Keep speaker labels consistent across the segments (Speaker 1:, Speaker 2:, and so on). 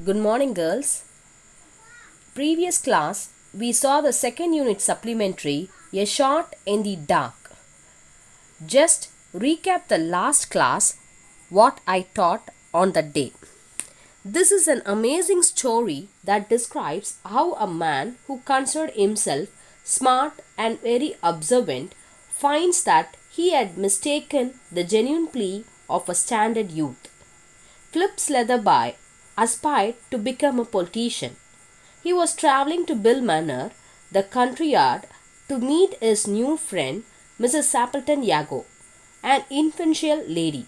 Speaker 1: Good morning, girls. Previous class, we saw the second unit supplementary, A Shot in the Dark. Just recap the last class, what I taught on the day. This is an amazing story that describes how a man who considered himself smart and very observant finds that he had mistaken the genuine plea of a standard youth. Philip Leatherby aspired to become a politician. He was traveling to Bill Manor, the country yard, to meet his new friend, Mrs. Sapleton Yago, an influential lady,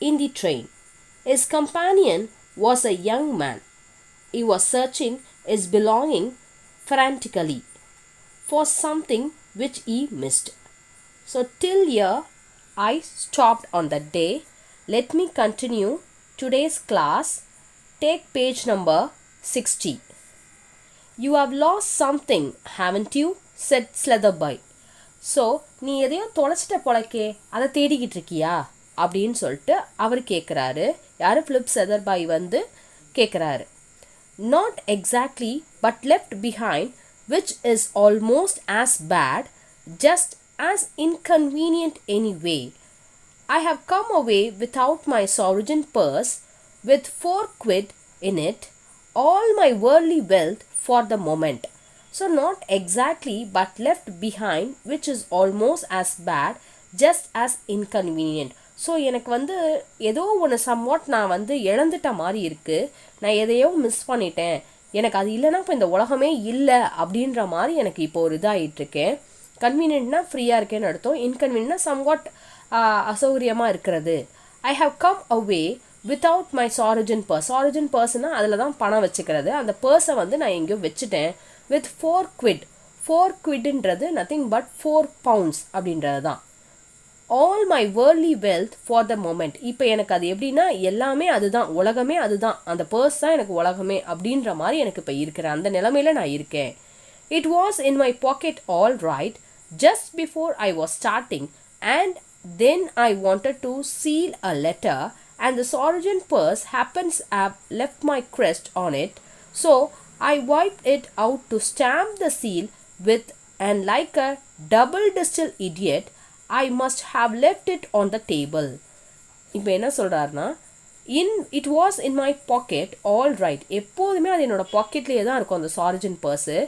Speaker 1: in the train. His companion was a young man. He was searching his belongings frantically for something which he missed. So till here I stopped on that day. Let me continue today's class. Take page number 60. You have lost something, haven't you? said Leatherby. So, நீ எதையோ தொலைச்சிட்ட போலக்கே, அதை தேடிக்கிட்டு இருக்கியா அப்படின்னு சொல்லிட்டு அவர் கேட்குறாரு. யார்? Flip லெதர்பாய் வந்து கேட்குறாரு. Not exactly, but left behind, which is almost as bad, just as inconvenient anyway. I have come away without my sovereign purse, with 4 quid in it, all my worldly wealth for the moment. So not exactly, but left behind, which is almost as bad, just as inconvenient. So எனக்கு வந்து ஏதோ ஒன்று somewhat நான் வந்து இழந்துட்ட மாதிரி இருக்குது, நான் எதையோ மிஸ் பண்ணிட்டேன், எனக்கு அது இல்லைனா இப்போ இந்த உலகமே இல்லை அப்படின்ற மாதிரி எனக்கு இப்போ ஒரு இதாகிட்டுருக்கேன். கன்வீனியன்ட்னா ஃப்ரீயாக இருக்கேன்னு அர்த்தம், இன்கன்வீனியன்ட்னா சம்வாட் அசௌகரியமாக இருக்கிறது. I have come away without my சாரிஜன் பர்ஸ். சாரிஜன் பர்ஸ்னால் அதில் தான் பணம் வச்சுக்கிறது. அந்த பர்ஸை வந்து நான் எங்கேயோ வச்சுட்டேன். With 4 quid. 4 quidன்றது நத்திங் பட் 4 pounds அப்படின்றது தான். All my worldly wealth for the moment. இப்போ எனக்கு அது எப்படின்னா எல்லாமே அதுதான், உலகமே அதுதான், அந்த பர்ஸ் தான் எனக்கு உலகமே அப்படின்ற மாதிரி எனக்கு இப்போ இருக்கிறேன், அந்த நிலைமையில் நான் இருக்கேன். It was in my packet all right just before I was starting and then I wanted to seal a letter and the sergeant purse happens to have left my crest on it, so I wiped it out to stamp the seal with, and like a double-distilled idiot, I must have left it on the table. இப்போ என்ன சொல்கிறாருன்னா, it was in my pocket all right. எப்போதுமே அது என்னோட பாக்கெட்லேயே தான் இருக்கும் அந்த sergeant purse.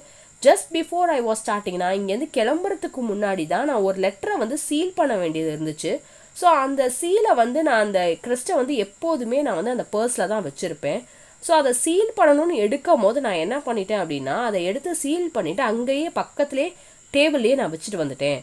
Speaker 1: Just before I was starting, நான் இங்கேருந்து கிளம்புறதுக்கு முன்னாடி தான் நான் ஒரு லெட்டரை வந்து சீல் பண்ண வேண்டியது இருந்துச்சு. ஸோ அந்த சீலை வந்து நான் அந்த கிறிஸ்டை வந்து எப்போதுமே நான் வந்து அந்த பர்ஸில் தான் வச்சுருப்பேன். ஸோ அதை சீல் பண்ணணும்னு எடுக்கும் போது நான் என்ன பண்ணிட்டேன் அப்படின்னா, அதை எடுத்து சீல் பண்ணிவிட்டு அங்கேயே பக்கத்துலேயே டேபிள்லேயே நான் வச்சுட்டு வந்துட்டேன்.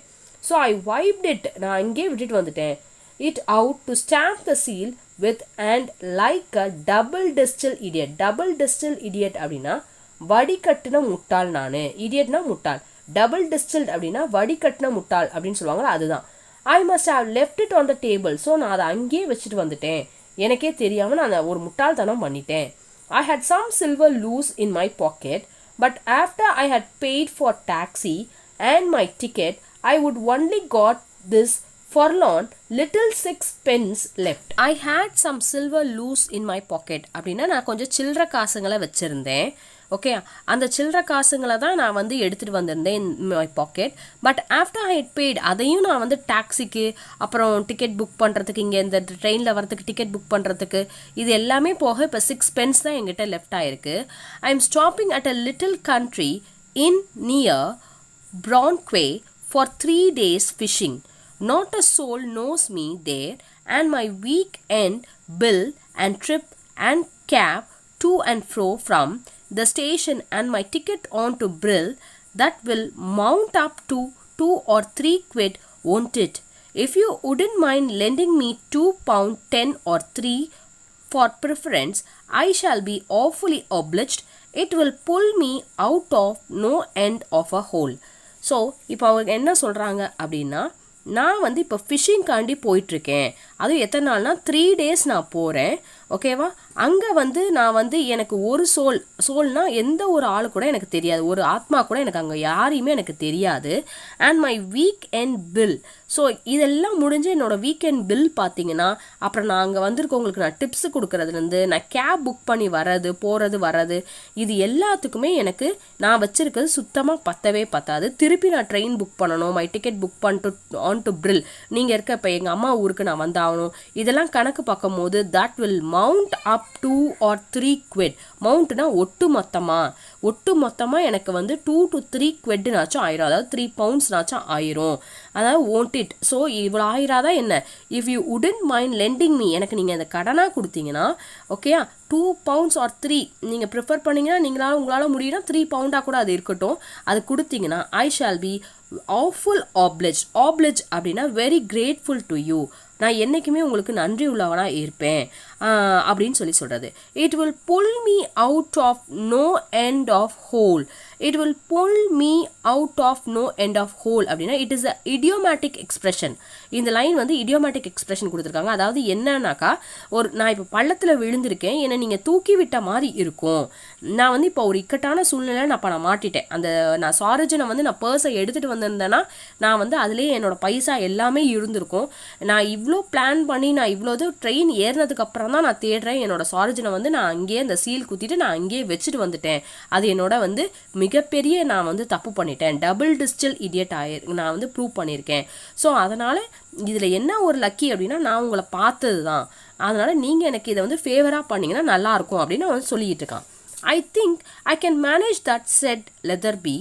Speaker 1: ஸோ ஐ வைப்ட் இட், நான் அங்கேயே விட்டுட்டு வந்துட்டேன். It out to stamp the seal with and like a double distil idiot. Double distil idiot அப்படின்னா வடிகட்டின முட்டாள். நான் இடியட்னா முட்டாள், டபுள் டிஸ்டில்ட் அப்படின்னா வடிகட்டின முட்டாள் அப்படின்னு சொல்லுவாங்களா, அதுதான். I must have left it on the table. So நான் அதை அங்கேயே வச்சுட்டு வந்துட்டேன், எனக்கே தெரியாமல் நான் ஒரு முட்டாள்தனம் பண்ணிட்டேன். I had some silver loose in my pocket, but after I had paid for taxi and my ticket I would only got this forlorn little 6 pence left. I had some silver loose in my pocket. அப்படின்னா நான் கொஞ்சம் சில்லற காசுங்களை வச்சுருந்தேன். Okay, அந்த சில்லற காசுங்களை தான் நான் வந்து எடுத்துகிட்டு வந்திருந்தேன் இன் my pocket. But after I had paid, அதையும் நான் வந்து டாக்ஸிக்கு அப்புறம் டிக்கெட் புக் பண்ணுறதுக்கு, இங்கே இந்த ட்ரெயினில் வரதுக்கு டிக்கெட் புக் பண்ணுறதுக்கு, இது எல்லாமே போக இப்போ 6 pence தான் என்கிட்ட லெஃப்ட் ஆகிருக்கு. I am stopping at a little country inn near Brankway for 3 days fishing. Not a soul knows me there, and my week-end bill and trip and cab to and fro from the station and my ticket on to Brill, that will mount up to 2 or 3 quid, won't it? If you wouldn't mind lending me £2.10 or 3 for preference, I shall be awfully obliged. It will pull me out of no end of a hole. So, இப்போ அவங்க என்ன சொல்கிறாங்க அப்படின்னா, நான் வந்து இப்போ ஃபிஷ்ஷிங்காண்டி போயிட்டுருக்கேன், அதுவும் எத்தனை நாள்னா 3 days நான் போகிறேன். ஓகேவா? அங்கே வந்து நான் வந்து எனக்கு ஒரு சோல்னா எந்த ஒரு ஆளு கூட எனக்கு தெரியாது, ஒரு ஆத்மா கூட எனக்கு அங்கே யாரையுமே எனக்கு தெரியாது. And my week end bill. So இதெல்லாம் முடிஞ்சு என்னோட வீக்கெண்ட் பில் பார்த்தீங்கன்னா, அப்புறம் நான் அங்கே வந்திருக்கவங்களுக்கு நான் டிப்ஸு கொடுக்குறதுலேருந்து, நான் கேப் புக் பண்ணி போகிறது வர்றது, இது எல்லாத்துக்குமே எனக்கு நான் வச்சுருக்கிறது சுத்தமாக பத்தாது. திருப்பி நான் ட்ரெயின் புக் பண்ணணும், மை டிக்கெட் புக் பண்ணிட்டு ஆன் டு பில், நீங்கள் இருக்க இப்போ எங்கள் அம்மா ஊருக்கு நான் வந்தாகணும், இதெல்லாம் கணக்கு பார்க்கும் போது that will mount up 2 or 3 quid. மவுண்ட்னா ஒட்டு மொத்தமாக எனக்கு வந்து 2 to 3 quidனாச்சும் ஆயிரும், அதாவது 3 poundsனாச்சும் ஆயிரும். அதாவது ஓன்ட் இட். ஸோ இவ்வளோ ஆயிராதான் என்ன, if you wouldn't mind lending me, எனக்கு நீங்கள் அந்த கடனாக கொடுத்தீங்கன்னா, ஓகேயா, 2 pounds or 3 நீங்கள் ப்ரிஃபர் பண்ணிங்கன்னா உங்களால் முடியும்னா 3 pound கூட அது இருக்கட்டும், அது கொடுத்தீங்கன்னா ஐ ஷால் பி ஆஃபுல் ஆப்லெஜ். ஆப்லெஜ் அப்படின்னா வெரி கிரேட்ஃபுல் டு யூ, நான் என்றைக்குமே உங்களுக்கு நன்றி உள்ளவனாக இருப்பேன் அப்படின்னு சொல்கிறது. It will pull me out of no end of hole. It will pull me out of no end of hole அப்படின்னா it is a idiomatic expression. இந்த லைன் வந்து இடியோமேட்டிக் எக்ஸ்பிரஷன் கொடுத்துருக்காங்க. அதாவது என்னன்னாக்கா, நான் இப்போ பள்ளத்தில் விழுந்திருக்கேன், என்னை நீங்கள் தூக்கி விட்ட மாதிரி இருக்கும். நான் வந்து இப்போ ஒரு இக்கட்டான சூழ்நிலை நான் மாட்டிட்டேன். நான் சாரஜனை வந்து நான் பர்ஸை எடுத்துகிட்டு வந்திருந்தேன்னா நான் வந்து அதுலேயே என்னோட பைசா எல்லாமே இருந்திருக்கும். நான் இவ்வளோ பிளான் பண்ணி நான் இவ்வளோ ட்ரெயின் ஏறினதுக்கு அப்புறம் தான் நான் தேடுறேன் என்னோட சாரஜனை வந்து நான் அங்கேயே அந்த சீல் குத்திட்டு நான் அங்கேயே வச்சுட்டு வந்துட்டேன். அது என்னோட வந்து மிகப்பெரிய நான் வந்து தப்பு பண்ணிட்டேன், டபுள் டிஸ்டில் இடியட் நான் வந்து ப்ரூவ் பண்ணியிருக்கேன். ஸோ அதனால் இதில் என்ன ஒரு லக்கி அப்படின்னா, நான் உங்களை பார்த்தது தான், அதனால் நீங்கள் எனக்கு இதை வந்து ஃபேவராக பண்ணிங்கன்னா நல்லாயிருக்கும் அப்படின்னு அவன் சொல்லிகிட்டு இருக்கான். I think I can manage that, said Leatherby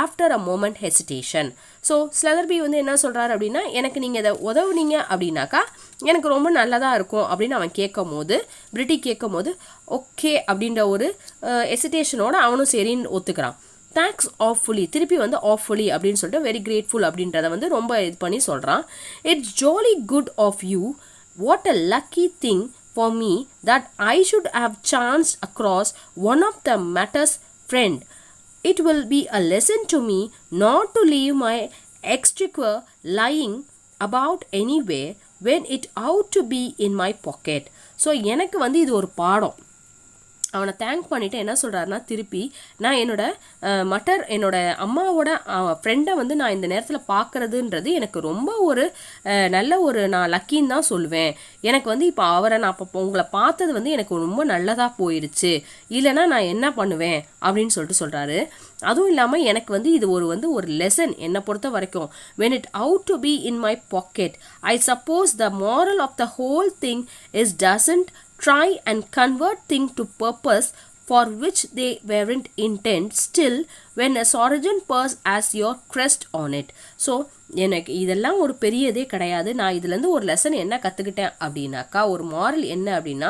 Speaker 1: after a moment hesitation. So Slatherby வந்து என்ன சொல்கிறாரு அப்படின்னா, எனக்கு நீங்கள் இதை உதவுனீங்க அப்படின்னாக்கா எனக்கு ரொம்ப நல்லதாக இருக்கும் அப்படின்னு அவன் கேட்கும் போது ஓகே அப்படின்ற ஒரு ஹெசிடேஷனோட அவனும் சரின்னு ஒத்துக்கிறான். தேங்க்ஸ் ஆஃப்ஃபுல்லி, திருப்பி வந்து ஆஃப்ஃபுல்லி அப்படின்னு சொல்லிட்டு வெரி கிரேட்ஃபுல் அப்படின்றத வந்து ரொம்ப இது பண்ணி சொல்கிறான். It's jolly good of you, what a lucky thing for me that I should have chanced across one of the matter's friend. It will be a lesson to me not to leave my exchequer lying about anywhere when it ought to be in my pocket. So எனக்கு வந்து இது ஒரு பாடம். அவனை thank பண்ணிவிட்டு என்ன சொல்கிறாருன்னா, திருப்பி நான் என்னோட அம்மாவோட ஃப்ரெண்டை வந்து நான் இந்த நேரத்தில் பார்க்குறதுன்றது எனக்கு ரொம்ப ஒரு நல்ல ஒரு நான் லக்கின்னு தான் சொல்லுவேன். எனக்கு வந்து இப்போ நான் இப்போ உங்களை பார்த்தது வந்து எனக்கு ரொம்ப நல்லதாக போயிடுச்சு, இல்லைனா நான் என்ன பண்ணுவேன் அப்படின்னு சொல்கிறாரு. அதுவும் இல்லாமல் எனக்கு வந்து இது ஒரு லெசன் என்னை பொறுத்த வரைக்கும். when it ought to be in my pocket, I suppose the moral of the whole thing is doesn't try and convert thing to purpose for which they weren't intent. Still, when a sovereign purse has your crest on it. So எனக்கு இதெல்லாம் ஒரு பெரியதே கிடையாது. நான் இதுலேருந்து ஒரு lesson என்ன கற்றுக்கிட்டேன் அப்படின்னாக்கா, ஒரு மாரல் என்ன அப்படின்னா,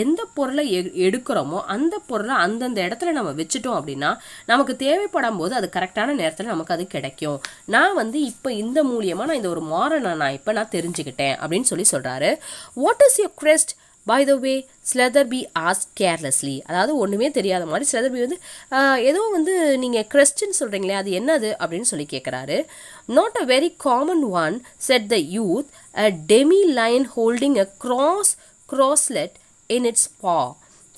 Speaker 1: எந்த பொருளை எடுக்கிறோமோ அந்த பொருளை அந்தந்த இடத்துல நம்ம வச்சுட்டோம் அப்படின்னா நமக்கு தேவைப்படும் போது அது கரெக்டான நேரத்தில் நமக்கு அது கிடைக்கும். நான் வந்து இப்போ இந்த மூலியமாக நான் இந்த ஒரு மாரலை நான் தெரிஞ்சுக்கிட்டேன் அப்படின்னு சொல்கிறாரு. What is your crest? By the way, Sletherby asked carelessly. அதாவது ஒன்றுமே தெரியாத மாதிரி Sletherby வந்து ஏதோ வந்து நீங்கள் கிறிஸ்டின் சொல்கிறீங்களே அது என்னது அப்படின்னு சொல்லி கேட்குறாரு. Not a very common one, said the youth, a demi-lion holding a crosslet in its paw.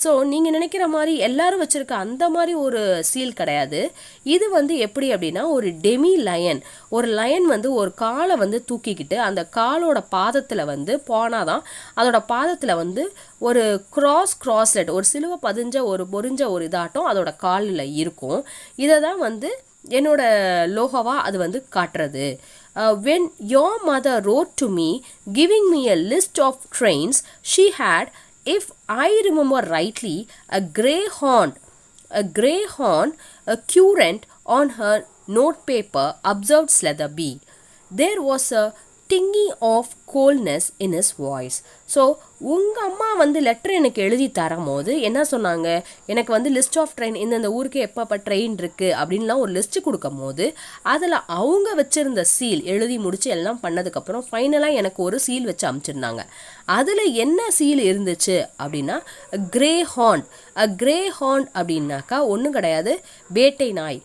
Speaker 1: So நீங்கள் நினைக்கிற மாதிரி எல்லாரும் வச்சுருக்க அந்த மாதிரி ஒரு சீல் கிடையாது. இது வந்து எப்படி அப்படின்னா, ஒரு டெமி லயன், ஒரு லயன் வந்து ஒரு காலை வந்து தூக்கிக்கிட்டு அந்த காலோட பாதத்தில் வந்து போனாதான் அதோட பாதத்தில் வந்து ஒரு கிராஸ்லெட், ஒரு சிலுவை பொறிஞ்ச ஒரு இதாட்டம் அதோட காலில் இருக்கும். இதை தான் வந்து என்னோட லோகவா அது வந்து காட்டுறது. When your mother wrote to me giving me a list of trains, she had, if I remember rightly, a greyhound, a current on her notepaper, observed Sletherby. There was a tinging of coldness in his voice. So உங்கள் அம்மா வந்து letter எனக்கு எழுதி தரும் போது என்ன சொன்னாங்க, எனக்கு வந்து லிஸ்ட் ஆஃப் ட்ரெயின், இந்தந்த ஊருக்கு எப்போ ட்ரெயின் இருக்குது அப்படின்லாம் ஒரு லிஸ்ட்டு கொடுக்கும் போது அதில் அவங்க வச்சுருந்த சீல் எழுதி முடித்து எல்லாம் பண்ணதுக்கப்புறம் ஃபைனலாக எனக்கு ஒரு சீல் வச்சு அனுப்பிச்சிருந்தாங்க. அதில் என்ன சீல் இருந்துச்சு அப்படின்னா கிரேஹாண்ட். கிரேஹாண்ட் அப்படின்னாக்கா ஒன்றும் கிடையாது, வேட்டை நாய்.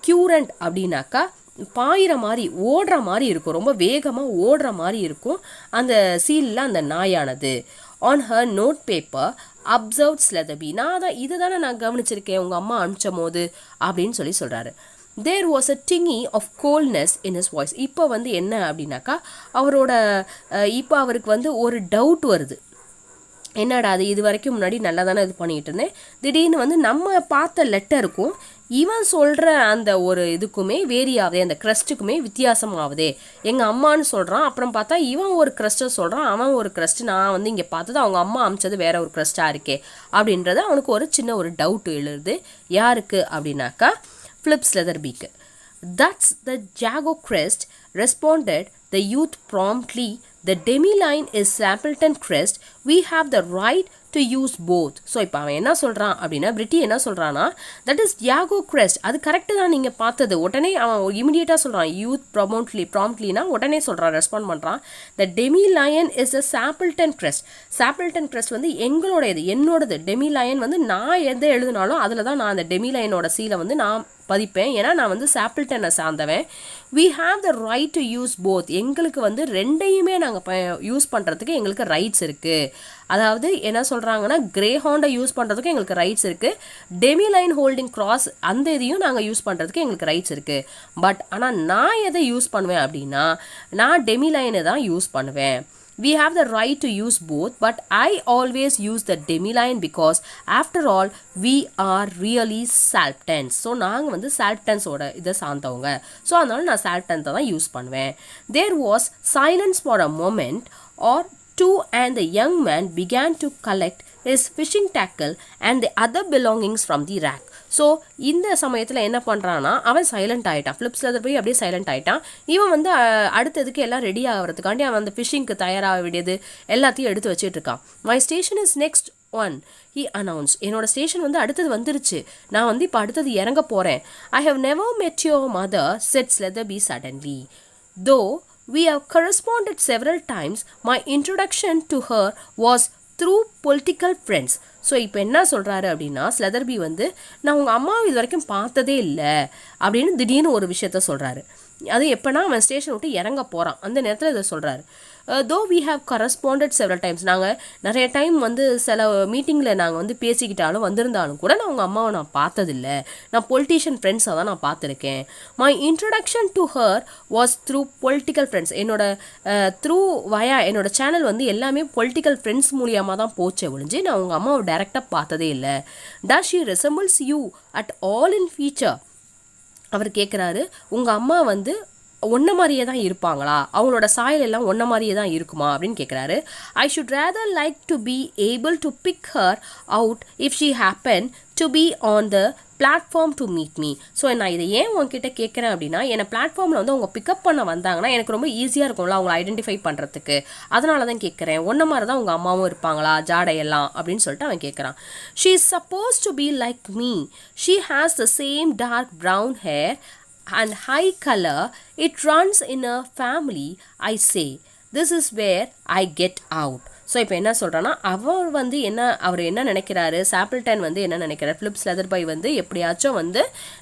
Speaker 1: க்யூரண்ட் அப்படின்னாக்கா பாயிற மாதிரி ஓடுற மாதிரி இருக்கும், ரொம்ப வேகமாக ஓடுற மாதிரி இருக்கும் அந்த சீலில் அந்த நாயானது. On her note paper observe Slatherby, இதுதானே நான் கவனிச்சிருக்கேன் உங்கள் அம்மா அனுப்பிச்சும் போது அப்படின்னு சொல்கிறாரு. There was a tinge of coldness in his voice. இப்போ வந்து என்ன அப்படின்னாக்கா இப்போ அவருக்கு ஒரு டவுட் வருது. என்னடா அது, இது வரைக்கும் முன்னாடி நல்லா தானே இது பண்ணிகிட்டு இருந்தேன், திடீர்னு நம்ம பார்த்த லெட்டருக்கும் இவன் சொல்கிற அந்த ஒரு இதுக்குமே வேரி ஆகுதே, அந்த க்ரஸ்ட்டுக்குமே வித்தியாசம் ஆகுதே. எங்கள் அம்மான்னு சொல்கிறான், அப்புறம் பார்த்தா இவன் ஒரு க்ரஸ்ட்டை சொல்கிறான், அவன் ஒரு க்ரஸ்ட்டு, நான் இங்கே பார்த்தது அவங்க அம்மா அமிச்சது வேற ஒரு க்ரஸ்ட்டாக இருக்கே அப்படின்றது அவனுக்கு ஒரு சின்ன ஒரு டவுட் எழுது. யாருக்கு அப்படின்னாக்கா flip ஸ்லெதர்பிக்கு. That's the Jago crest, responded the youth promptly. The demi-line is Stapleton crest. We have the right to use both. So இப்போ அவன் என்ன சொல்கிறான் அப்படின்னா, பிரிட்டி என்ன சொல்கிறான்னா, தட் இஸ் Jago crest. அது கரெக்டு தான் நீங்கள் பார்த்தது. உடனே அவன் இமிடியேட்டாக சொல்கிறான், யூத் ப்ராம்ப்ட்லினா உடனே சொல்கிறான், ரெஸ்பாண்ட் பண்ணுறான். The demi lion is a Chappleton crest. Chappleton crest எங்களோடது, என்னோடது. டெமி-லயன் நான் எதை எழுதினாலும் அதில் தான் நான் அந்த டெமி-லயனோட சீலை நான் பதிப்பேன், ஏன்னா நான் சாப்பிள்டனை சார்ந்தவன். We have the right to use both. எங்களுக்கு ரெண்டையுமே நாங்கள் யூஸ் பண்ணுறதுக்கு எங்களுக்கு ரைட்ஸ் இருக்குது. அதாவது என்ன சொல்கிறாங்கன்னா, கிரே ஹாண்டை யூஸ் பண்ணுறதுக்கு எங்களுக்கு ரைட்ஸ் இருக்குது, டெமி லைன் ஹோல்டிங் கிராஸ் அந்த இதையும் நாங்கள் யூஸ் பண்ணுறதுக்கு எங்களுக்கு ரைட்ஸ் இருக்குது. பட் ஆனால் நான் எதை யூஸ் பண்ணுவேன் அப்படின்னா, நான் டெமி லைனை தான் யூஸ் பண்ணுவேன். We have the right to use both, but I always use the demi-line because after all we are really Salptans. So நாங்கள் Salptans-ஓட இதை சார்ந்தவங்க. ஸோ அதனால நான் Salptans தான் யூஸ் பண்ணுவேன். There was silence for a moment or two and the young man began to collect his fishing tackle and the other belongings from the rack. So இந்த சமயத்தில் என்ன பண்ணுறான்னா, அவன் சைலண்ட் ஆகிட்டான். ஃபிலிப் ஸ்லெதர்பி அப்படியே சைலண்ட் ஆகிட்டான். இவன் அடுத்ததுக்கு எல்லாம் ரெடி ஆகிறதுக்காண்டி அவன் அந்த ஃபிஷிங்க்கு தயாராக வேண்டியது எல்லாத்தையும் எடுத்து வச்சுட்டு இருக்கான். My station is next one, he announce. என்னோட ஸ்டேஷன் அடுத்தது வந்துருச்சு, நான் இப்போ அடுத்தது இறங்க போகிறேன். I have never met your mother, said Slatherby suddenly. Though we have corresponded several times, my introduction to her was through political friends. So இப்போ என்ன சொல்கிறாரு அப்படின்னா, ஸ்லெதர்பி நான் உங்கள் அம்மாவை இது வரைக்கும் பார்த்ததே இல்லை அப்படின்னு திடீர்னு ஒரு விஷயத்த சொல்கிறாரு. அது எப்போனா அவன் ஸ்டேஷன் விட்டு இறங்க போகிறான், அந்த நேரத்தில் இதை சொல்கிறாரு. Though we have corresponded several times, நாங்கள் நிறைய டைம் சில மீட்டிங்கில் நாங்கள் பேசிக்கிட்டாலும் வந்திருந்தாலும் கூட நான் உங்கள் அம்மாவை நான் பார்த்ததில்லை, நான் பொலிட்டீஷியன் ஃப்ரெண்ட்ஸாக தான் நான் பார்த்துருக்கேன். My introduction to her was through political friends. என்னோட சேனல் எல்லாமே பொலிட்டிக்கல் ஃப்ரெண்ட்ஸ் மூலியமாக தான் போச்சே ஒழிஞ்சு நான் உங்கள் அம்மாவை டைரெக்டாக பார்த்ததே இல்லை. Does she resembles you at all in feature. அவர் கேட்குறாரு, உங்கள் அம்மா ஒன்றை மாதிரியே தான் இருப்பாங்களா, அவங்களோட சாயல் எல்லாம் ஒன்றை மாதிரியே தான் இருக்குமா அப்படின்னு கேட்குறாரு. I should rather like to be able to pick her out if she happen to be on the platform to meet me. So நான் இதை ஏன் உங்ககிட்ட கேட்குறேன் அப்படின்னா, என்னை பிளாட்ஃபார்மில் அவங்க பிக்கப் பண்ண வந்தாங்கன்னா எனக்கு ரொம்ப ஈஸியாக இருக்கும்ல அவங்கள ஐடென்டிஃபை பண்ணுறதுக்கு, அதனால தான் கேட்குறேன். ஒன்றை மாதிரி தான் உங்கள் அம்மாவும் இருப்பாங்களா ஜாடையெல்லாம் அப்படின்னு சொல்லிட்டு அவன் கேட்குறான். She is suppose to be like me, she has the same dark brown hair and high color, it runs in a family, I say. This is where I get out. So இப்போ என்ன சொல்கிறான்னா, அவர் என்ன நினைக்கிறாரு, சாப்பிள்டன் என்ன நினைக்கிறார், flip ஸ்லெதர்பை எப்படியாச்சும்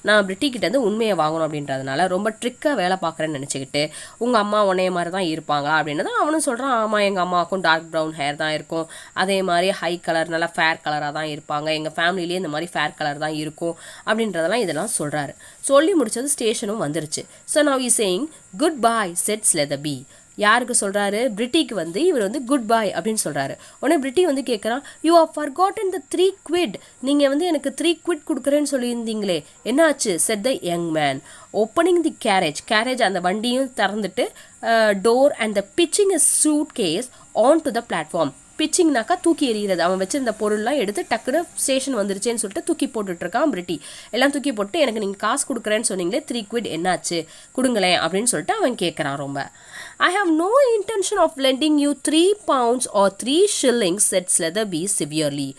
Speaker 1: நான் பிரிட்டிக்கிட்டேருந்து உண்மையை வாங்கணும் அப்படின்றதுனால ரொம்ப ட்ரிக்காக வேலை பார்க்குறேன்னு நினச்சிக்கிட்டு, உங்கள் அம்மா உன்னைய மாதிரி தான் இருப்பாங்களா அப்படின்னு தான் அவனும் சொல்கிறான். ஆமாம், எங்கள் அம்மாவுக்கும் டார்க் ப்ரௌன் ஹேர் தான் இருக்கும், அதே மாதிரி ஹை கலர் நல்லா ஃபேர் கலராக தான் இருப்பாங்க, எங்கள் ஃபேமிலிலேயே இந்த மாதிரி ஃபேர் கலர் தான் இருக்கும் அப்படின்றதெல்லாம் இதெல்லாம் சொல்கிறாரு. சொல்லி முடிச்சது ஸ்டேஷனும் வந்துருச்சு. So now is saying good bye said Slatherby. யாருக்கு சொல்கிறாரு, பிரிட்டிக்கு இவர் குட் பை அப்படின்னு சொல்கிறாரு. உடனே பிரிட்டி கேட்குறான், you are forgotten the 3 quid. நீங்கள் எனக்கு 3 quid கொடுக்குறேன்னு சொல்லியிருந்தீங்களே, என்னாச்சு? Said the young man. Opening the carriage அந்த வண்டியும் திறந்துட்டு, door and the pitching is suitcase on to the platform. பிச்சிங்னாக்கா தூக்கி எறிகிறது, அவன் வச்சிருந்த பொருள்லாம் எடுத்து டக்குன்னு ஸ்டேஷன் வந்துருச்சேன்னு சொல்லிட்டு தூக்கி போட்டுட்ருக்கான் பிரிட்டி. எல்லாம் தூக்கி போட்டு, எனக்கு நீங்கள் காசு கொடுக்குறேன்னு சொன்னீங்களே 3 quid என்னாச்சு கொடுங்களேன் அப்படின்னு சொல்லிட்டு அவன் கேட்குறான் ரொம்ப. I have no intention of lending you 3 pounds or 3 shillings, said Slitherby severely.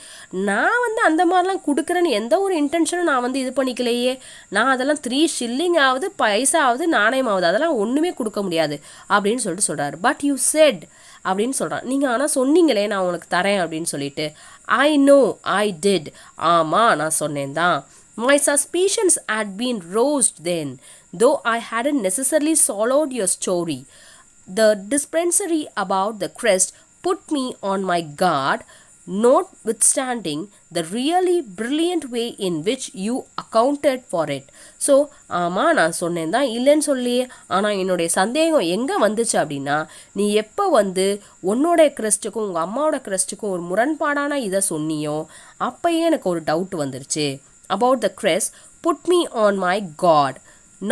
Speaker 1: நான் அந்த மாதிரிலாம் கொடுக்குறேன்னு எந்த ஒரு இன்டென்ஷனும் நான் இது பண்ணிக்கலையே. நான் அதெல்லாம் 3 shilling ஆகுது, பைசா ஆகுது, நாணயமாவது, அதெல்லாம் ஒன்றுமே கொடுக்க முடியாது அப்படின்னு சொல்லிட்டு சொல்கிறாரு. பட் யூ செட் அப்படின்னு சொல்கிறான், நீங்கள் ஆனால் சொன்னீங்களே நான் உனக்கு தரேன் அப்படின்னு சொல்லிட்டு. I know I did. ஆமாம் நான் சொன்னேன் தான். My suspicions had been roused then, though I hadn't necessarily swallowed your story. The dispensary about the crest put me on my guard, notwithstanding the really brilliant way in which you accounted for it. So ஆமாம் நான் சொன்னேன் தான் இல்லைன்னு சொல்லியே, ஆனால் என்னுடைய சந்தேகம் எங்கே வந்துச்சு அப்படின்னா, நீ எப்போ வந்து உன்னோட கிரெஸ்ட்டுக்கும் உங்கள் அம்மாவோட கிரெஸ்ட்டுக்கும் ஒரு முரண்பாடான இதை சொன்னியோ அப்போயே எனக்கு ஒரு டவுட் வந்துருச்சு. about the crest put me on my guard,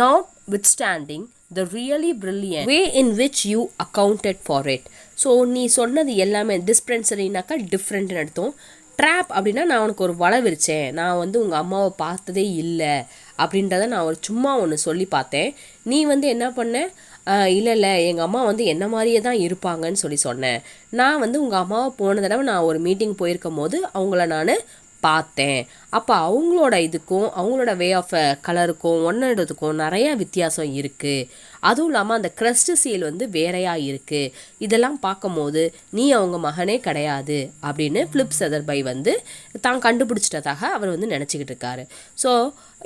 Speaker 1: notwithstanding the really brilliant way in which you accounted for it. So நீ சொன்னது எல்லாமே டிஸ்பென்சரினாக்கா டிஃப்ரெண்ட்னு அர்த்தம். ட்ராப் அப்படின்னா நான் உனக்கு ஒரு வலை விரிச்சேன், நான் வந்து உங்கள் அம்மாவை பார்த்ததே இல்லை அப்படின்றத நான் ஒரு சும்மா ஒன்று சொல்லி பார்த்தேன். நீ வந்து என்ன பண்ண, இல்லை எங்கள் அம்மா வந்து என்ன மாதிரியே தான் இருப்பாங்கன்னு சொல்லி சொன்னேன். நான் வந்து உங்கள் அம்மாவை போன தடவை நான் ஒரு மீட்டிங் போயிருக்கும் போது அவங்கள நான் பார்த்தேன். அப்போ அவங்களோட இதுக்கும் அவங்களோட வே ஆஃப் கலருக்கும் ஒன்றதுக்கும் நிறையா வித்தியாசம் இருக்குது. அதுவும் இல்லாமல் அந்த கிரஸ்ட் சீல் வந்து வேறையாக இருக்குது. இதெல்லாம் பார்க்கும்போது நீ அவங்க மகனே கிடையாது அப்படின்னு ஃபிலிப் செதர்பை வந்து தான் கண்டுபிடிச்சிட்டதாக அவர் வந்து நினச்சிக்கிட்டு இருக்காரு. ஸோ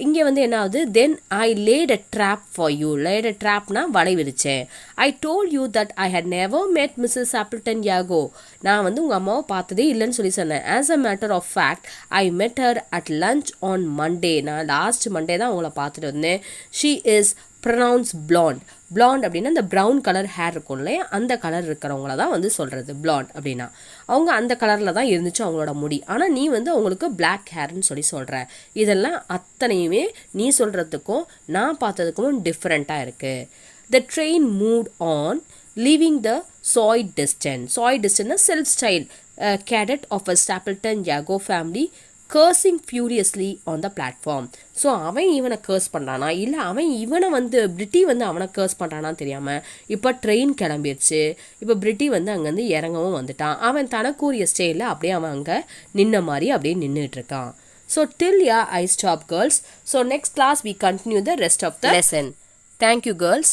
Speaker 1: இங்கே வந்து என்ன ஆகுது, then I laid a trap for you. Laid a ட்ராப்னா வலை விரிச்சேன். I told you that I had never met Mrs Appleton யாகோ. நான் வந்து உங்கள் அம்மாவை பார்த்ததே இல்லைன்னு சொல்லி சொன்னேன். As a matter of fact I met her at lunch on Monday. நான் லாஸ்ட் மண்டே தான் அவங்கள பார்த்துட்டு வந்தேன். She is pronounced blonde. blonde அப்படின்னா இந்த ப்ரௌன் கலர் ஹேர் இருக்கும் இல்லையா, அந்த கலர் இருக்கிறவங்கள தான் வந்து சொல்கிறது blonde அப்படின்னா. அவங்க அந்த கலரில் தான் இருந்துச்சு அவங்களோட முடி. ஆனால் நீ வந்து அவங்களுக்கு பிளாக் ஹேர்னு சொல்லி சொல்கிற. இதெல்லாம் அத்தனையுமே நீ சொல்கிறதுக்கும் நான் பார்த்ததுக்கும் டிஃப்ரெண்ட்டாக இருக்குது. The train moved on, leaving the soy distant. Soy distant is self-styled cadet of a Stapleton Yago family cursing furiously on the platform. So அவன் இவனை கேர்ஸ் பண்ணுறானா இல்லை அவன் இவனை வந்து பிரிட்டி வந்து அவனை கேர்ஸ் பண்ணுறானான்னு தெரியாமல் இப்போ ட்ரெயின் கிளம்பிடுச்சு. இப்போ பிரிட்டி வந்து அங்கேருந்து இறங்கவும் வந்துட்டான். அவன் தனக்குரிய ஸ்டேயில் அப்படியே அவன் அங்கே நின்ன மாதிரி அப்படியே நின்றுட்டு இருக்கான். So till I stop girls. So next class we continue the rest of the lesson. Thank you girls.